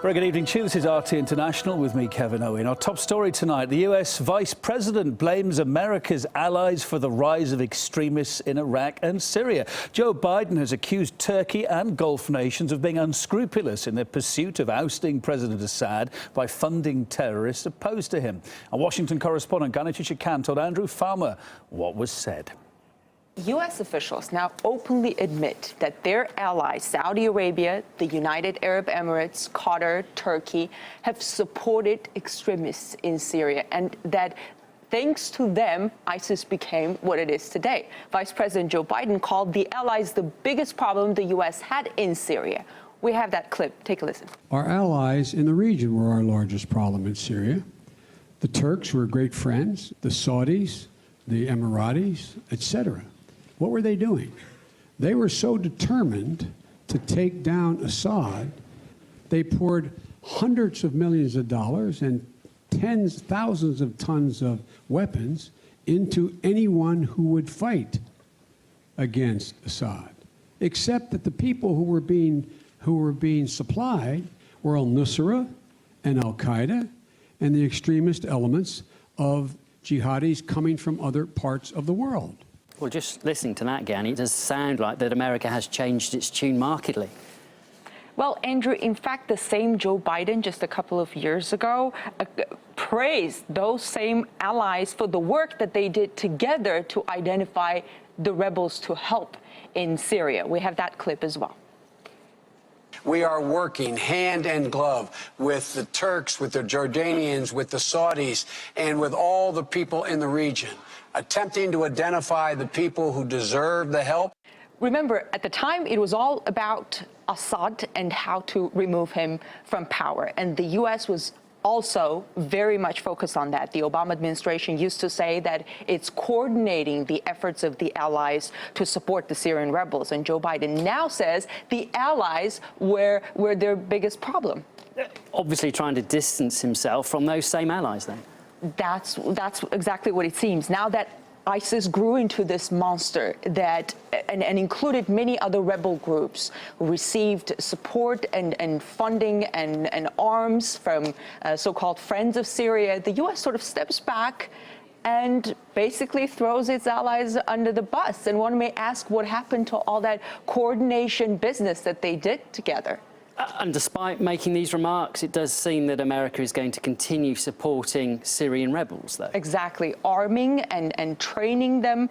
Very good evening to you. This is RT International with me, Kevin Owen. Our top story tonight, the US Vice President blames America's allies for the rise of extremists in Iraq and Syria. Joe Biden has accused Turkey and Gulf nations of being unscrupulous in their pursuit of ousting President Assad by funding terrorists opposed to him. Our Washington correspondent, Ganicha Khan, told Andrew Farmer what was said. U.S. officials now openly admit that their allies, Saudi Arabia, the United Arab Emirates, Qatar, Turkey, have supported extremists in Syria, and that thanks to them, ISIS became what it is today. Vice President Joe Biden called the allies the biggest problem the U.S. had in Syria. We have that clip. Take a listen. Our allies in the region were our largest problem in Syria. The Turks were great friends, the Saudis, the Emiratis, etc. What were they doing? They were so determined to take down Assad, they poured hundreds of millions of dollars and tens, thousands of tons of weapons into anyone who would fight against Assad, except that the people who were being supplied were al-Nusra and al-Qaeda and the extremist elements of jihadis coming from other parts of the world. Well, just listening to that, Gani, it does sound like that America has changed its tune markedly. Well, Andrew, in fact, the same Joe Biden just a couple of years ago praised those same allies for the work that they did together to identify the rebels to help in Syria. We have that clip as well. We are working hand in glove with the Turks, with the Jordanians, with the Saudis, and with all the people in the region, attempting to identify the people who deserve the help. Remember, at the time, it was all about Assad and how to remove him from power. And the U.S. was also very much focused on that. The Obama administration used to say that it's coordinating the efforts of the allies to support the Syrian rebels. And Joe Biden now says the allies were their biggest problem. Obviously trying to distance himself from those same allies, then. That's exactly what it seems. Now that ISIS grew into this monster that and included many other rebel groups who received support and funding and arms from so-called friends of Syria, the U.S. sort of steps back and basically throws its allies under the bus. And one may ask what happened to all that coordination business that they did together. And despite making these remarks, it does seem that America is going to continue supporting Syrian rebels, though. Exactly, arming and training them,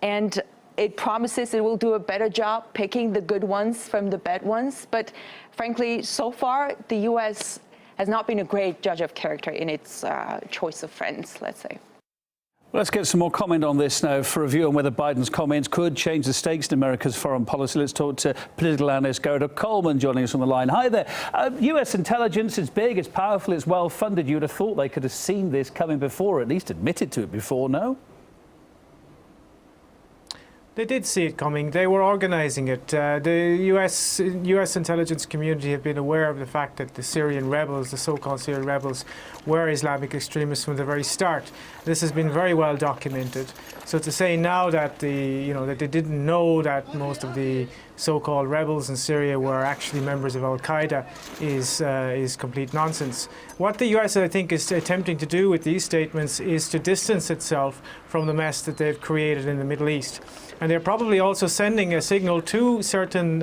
and it promises it will do a better job picking the good ones from the bad ones. But frankly, so far, the U.S. has not been a great judge of character in its choice of friends, let's say. Let's get some more comment on this now. For a view on whether Biden's comments could change the stakes in America's foreign policy, let's talk to political analyst Gerda Coleman joining us on the line. Hi there. US intelligence is big, it's powerful, it's well funded. You would have thought they could have seen this coming before, or at least admitted to it before, no? They did see it coming. They were organizing it. The US intelligence community have been aware of the fact that the Syrian rebels, the so-called Syrian rebels, were Islamic extremists from the very start. This has been very well documented. So to say now that that they didn't know that most of the so-called rebels in Syria were actually members of Al-Qaeda is complete nonsense. What the US, I think, is attempting to do with these statements is to distance itself from the mess that they've created in the Middle East. And they're probably also sending a signal to certain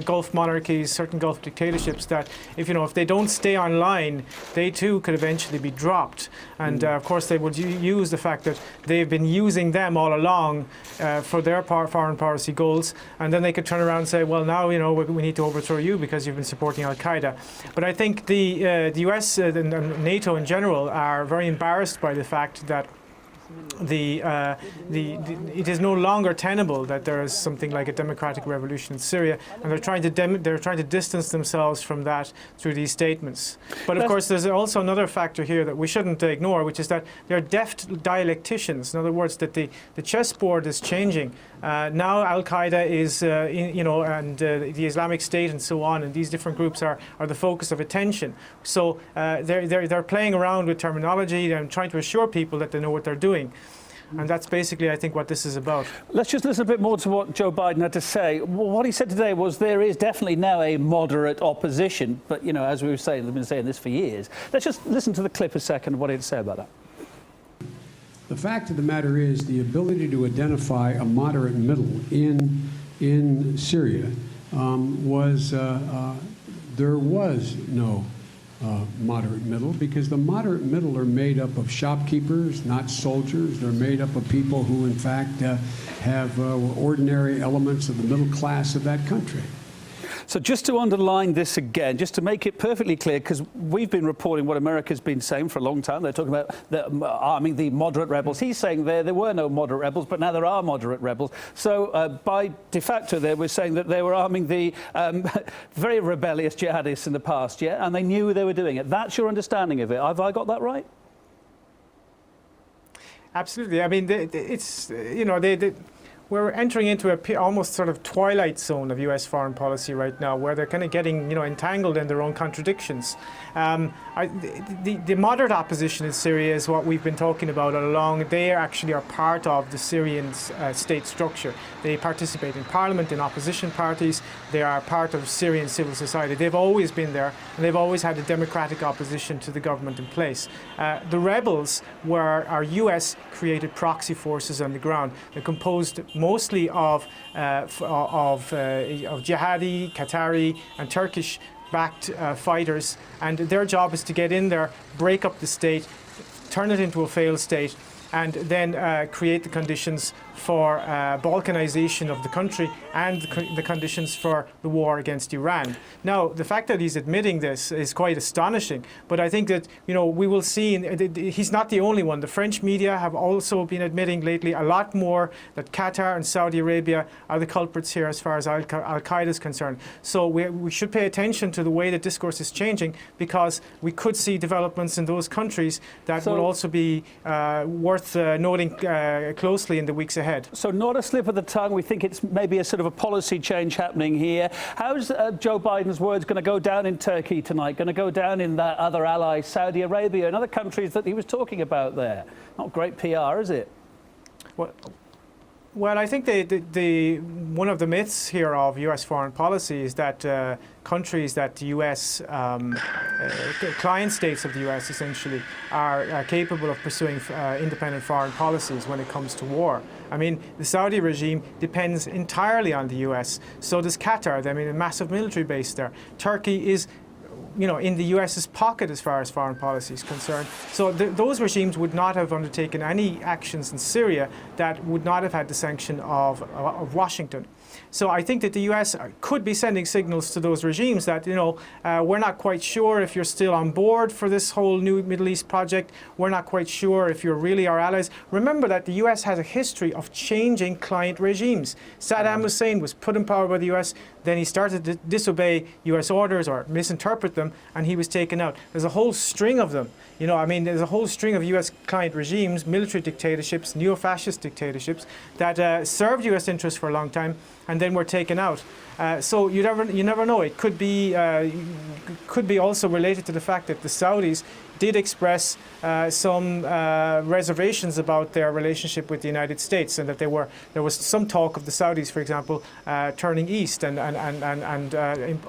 Gulf monarchies, certain Gulf dictatorships that if they don't stay online, they too could eventually be dropped. And of course, they would use the fact that they've been using them all along for their foreign policy goals, and then they could turn around and say, well, now we need to overthrow you because you've been supporting Al-Qaeda. But I think the US and NATO in general are very embarrassed by the fact that it is no longer tenable that there is something like a democratic revolution in Syria, and they're trying to distance themselves from that through these statements. But of course, there's also another factor here that we shouldn't ignore, which is that they're deft dialecticians. In other words, that the chessboard is changing. Now Al-Qaeda is, and the Islamic State and so on, and these different groups are the focus of attention. So they're playing around with terminology and trying to assure people that they know what they're doing. And that's basically, I think, what this is about. Let's just listen a bit more to what Joe Biden had to say. What he said today was there is definitely now a moderate opposition, but, you know, as we were saying, they've been saying this for years. Let's just listen to the clip a second of what he had to say about that. The fact of the matter is the ability to identify a moderate middle in Syria there was no moderate middle, because the moderate middle are made up of shopkeepers, not soldiers. They're made up of people who, in fact, have ordinary elements of the middle class of that country. So just to underline this again, just to make it perfectly clear, because we've been reporting what America's been saying for a long time. They're talking about arming the moderate rebels. He's saying there were no moderate rebels, but now there are moderate rebels. So by de facto there, we're saying that they were arming the very rebellious jihadists in the past, yeah? And they knew they were doing it. That's your understanding of it. Have I got that right? Absolutely. I mean, it's, you know, we're entering into a almost sort of twilight zone of U.S. foreign policy right now, where they're kind of getting, you know, entangled in their own contradictions. The moderate opposition in Syria is what we've been talking about all along. They actually are part of the Syrian state structure. They participate in parliament, in opposition parties. They are part of Syrian civil society. They've always been there, and they've always had a democratic opposition to the government in place. The rebels are U.S.-created proxy forces on the ground. They're composed mostly of jihadi, Qatari, and Turkish-backed fighters, and their job is to get in there, break up the state, turn it into a failed state, and then create the conditions for balkanization of the country and the conditions for the war against Iran. Now, the fact that he's admitting this is quite astonishing, but I think that, you know, we will see, he's not the only one. The French media have also been admitting lately a lot more that Qatar and Saudi Arabia are the culprits here as far as Al-Qaeda is concerned. So we should pay attention to the way the discourse is changing, because we could see developments in those countries that will also be worth noting closely in the weeks ahead. So not a slip of the tongue. We think it's maybe a sort of a policy change happening here. How's Joe Biden's words going to go down in Turkey tonight, going to go down in that other ally, Saudi Arabia, and other countries that he was talking about there? Not great PR, is it? Well, I think one of the myths here of U.S. foreign policy is that countries that the U.S. Client states of the U.S. essentially are capable of pursuing independent foreign policies when it comes to war. I mean, the Saudi regime depends entirely on the U.S. So does Qatar. I mean, a massive military base there. Turkey is, you know, in the US's pocket as far as foreign policy is concerned. So those regimes would not have undertaken any actions in Syria that would not have had the sanction of Washington. So I think that the US could be sending signals to those regimes that, you know, we're not quite sure if you're still on board for this whole new Middle East project. We're not quite sure if you're really our allies. Remember that the US has a history of changing client regimes. Saddam Hussein was put in power by the US, then he started to disobey US orders or misinterpret them, and he was taken out. There's a whole string of them. You know, I mean, there's a whole string of US client regimes, military dictatorships, neo-fascist dictatorships that served US interests for a long time and then were taken out. So you never know. It could be also related to the fact that the Saudis did express some reservations about their relationship with the United States, and that there was some talk of the Saudis, for example, turning east and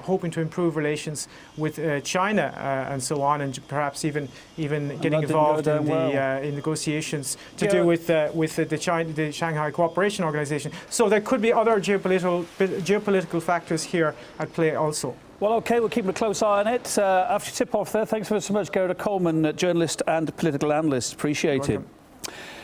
hoping to improve relations with China and so on, and perhaps even getting involved in negotiations to do with the Shanghai Cooperation Organization. So there could be other geopolitical factors here at play also. Well, OK, we're keeping a close eye on it. After you tip off there, thanks so much, Gerard Coleman, journalist and political analyst. Appreciate it.